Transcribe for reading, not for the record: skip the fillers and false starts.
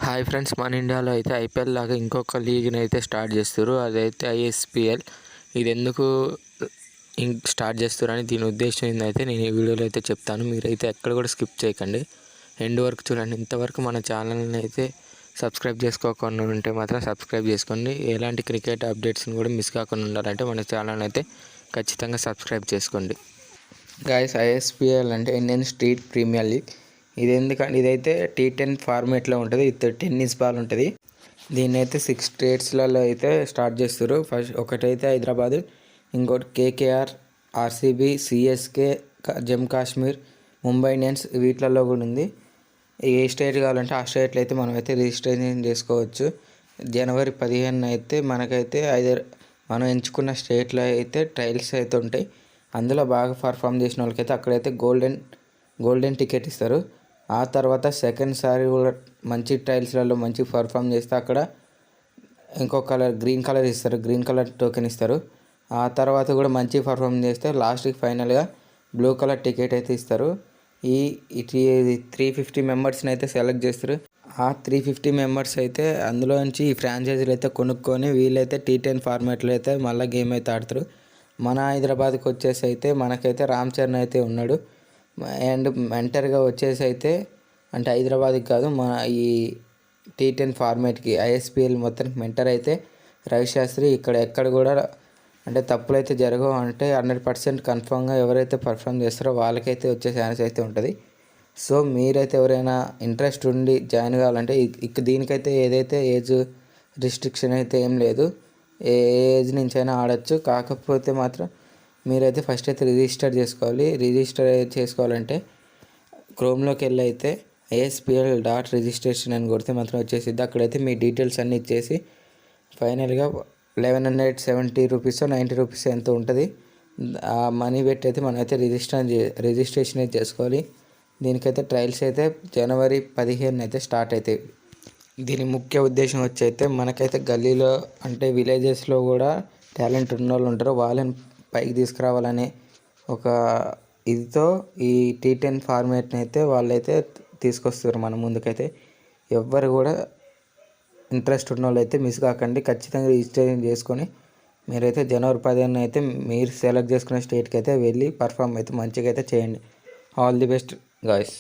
Hi friends, మన ఇండియాలో అయితే ఐపీఎల్ లాగా ఇంకొక లీగ్ని అయితే స్టార్ట్ చేస్తారు. అదైతే ఐఎస్పిఎల్. ఇది ఎందుకు స్టార్ట్ చేస్తారని దీని ఉద్దేశం ఏందైతే నేను ఈ వీడియోలో అయితే చెప్తాను. మీరైతే ఎక్కడ కూడా స్కిప్ చేయకండి, ఎండ్ వరకు చూడండి. ఇంతవరకు మన ఛానల్ని అయితే సబ్స్క్రైబ్ చేసుకోకుండా ఉంటే మాత్రం సబ్స్క్రైబ్ చేసుకోండి. ఎలాంటి క్రికెట్ అప్డేట్స్ని కూడా మిస్ కాకుండా ఉండాలంటే మన ఛానల్ అయితే ఖచ్చితంగా సబ్స్క్రైబ్ చేసుకోండి. గైస్, ఐఎస్పిఎల్ అంటే ఇండియన్ స్ట్రీట్ ప్రీమియర్ లీగ్. ఇది ఎందుకంటే ఇదైతే T10 ఫార్మేట్లో ఉంటుంది. ఇది టెన్నిస్ బాల్ ఉంటుంది. దీన్ని అయితే 6 స్టేట్స్లలో అయితే స్టార్ట్ చేస్తారు. ఫస్ట్ ఒకటైతే హైదరాబాద్, ఇంకోటి KKR, RCB, CSK, Jammu Kashmir, Mumbai Indians, వీటిలలో కూడా ఉంది. ఏ స్టేట్ కావాలంటే ఆ స్టేట్లో అయితే మనం అయితే రిజిస్ట్రేషన్ చేసుకోవచ్చు. జనవరి 15 అయితే మనకైతే మనం ఎంచుకున్న స్టేట్లో అయితే ట్రయల్స్ అయితే ఉంటాయి. అందులో బాగా పర్ఫామ్ చేసిన వాళ్ళకైతే అక్కడైతే గోల్డెన్ టికెట్ ఇస్తారు. ఆ తర్వాత సెకండ్ సారి కూడా మంచి ట్రయల్స్లలో మంచి పర్ఫామ్ చేస్తే అక్కడ ఇంకో గ్రీన్ కలర్ ఇస్తారు, గ్రీన్ కలర్ టోకెన్ ఇస్తారు. ఆ తర్వాత కూడా మంచి పర్ఫామ్ చేస్తే లాస్ట్కి ఫైనల్గా బ్లూ కలర్ టికెట్ అయితే ఇస్తారు. ఈ 350 మెంబర్స్ని అయితే సెలెక్ట్ చేస్తారు. ఆ 350 మెంబర్స్ అయితే అందులో నుంచి ఈ ఫ్రాంచైజీలు అయితే కొనుక్కొని వీళ్ళైతే T10 ఫార్మాట్లో అయితే మళ్ళీ గేమ్ అయితే ఆడతారు. మన హైదరాబాద్కి వచ్చేసి అయితే మనకైతే రామ్ చరణ్ అయితే ఉన్నాడు. అండ్ మెంటర్గా వచ్చేసి అయితే అంటే హైదరాబాద్కి కాదు, మన ఈ T10 ఫార్మేట్కి ఐఎస్పిఎల్ మొత్తం మెంటర్ అయితే రవిశాస్త్రి. ఎక్కడ కూడా అంటే తప్పులు అయితే జరగవు, అంటే 100% కన్ఫామ్గా ఎవరైతే పర్ఫామ్ చేస్తారో వాళ్ళకైతే వచ్చే ఛాన్స్ అయితే ఉంటుంది. సో మీరైతే ఎవరైనా ఇంట్రెస్ట్ ఉండి జాయిన్ కావాలంటే దీనికైతే ఏదైతే ఏజ్ రిస్ట్రిక్షన్ అయితే ఏం లేదు, ఏ ఏజ్ నుంచి అయినా ఆడచ్చు. కాకపోతే మాత్రం మీరైతే ఫస్ట్ అయితే రిజిస్టర్ చేసుకోవాలి. రిజిస్టర్ చేసుకోవాలంటే క్రోమ్లోకి వెళ్ళి అయితే ISPL.registration అని కొడితే మాత్రం వచ్చేసిద్ది. అక్కడైతే మీ డీటెయిల్స్ అన్నీ ఇచ్చేసి ఫైనల్గా 1170 రూపీస్ 90 రూపీస్ ఎంత ఉంటుంది ఆ మనీ పెట్టి అయితే మనమైతే రిజిస్ట్రేషన్ అయితే చేసుకోవాలి. దీనికైతే ట్రయల్స్ అయితే జనవరి 15 అయితే స్టార్ట్ అవుతాయి. దీని ముఖ్య ఉద్దేశం వచ్చి అయితే మనకైతే గల్లీలో అంటే విలేజెస్లో కూడా టాలెంట్ ఉన్న వాళ్ళు ఉంటారు, వాళ్ళని పైకి తీసుకురావాలనే ఒక ఇదితో ఈ T10 ఫార్మేట్ని అయితే వాళ్ళైతే తీసుకొస్తారు మన ముందుకైతే. ఎవ్వరు కూడా ఇంట్రెస్ట్ ఉన్న వాళ్ళు అయితే మిస్ కాకండి, ఖచ్చితంగా రిజిస్ట్రేషన్ చేసుకొని మీరైతే జనవరి 15 అయితే మీరు సెలెక్ట్ చేసుకున్న స్టేట్కి అయితే వెళ్ళి పర్ఫామ్ అయితే మంచిగా అయితే చేయండి. All the best guys.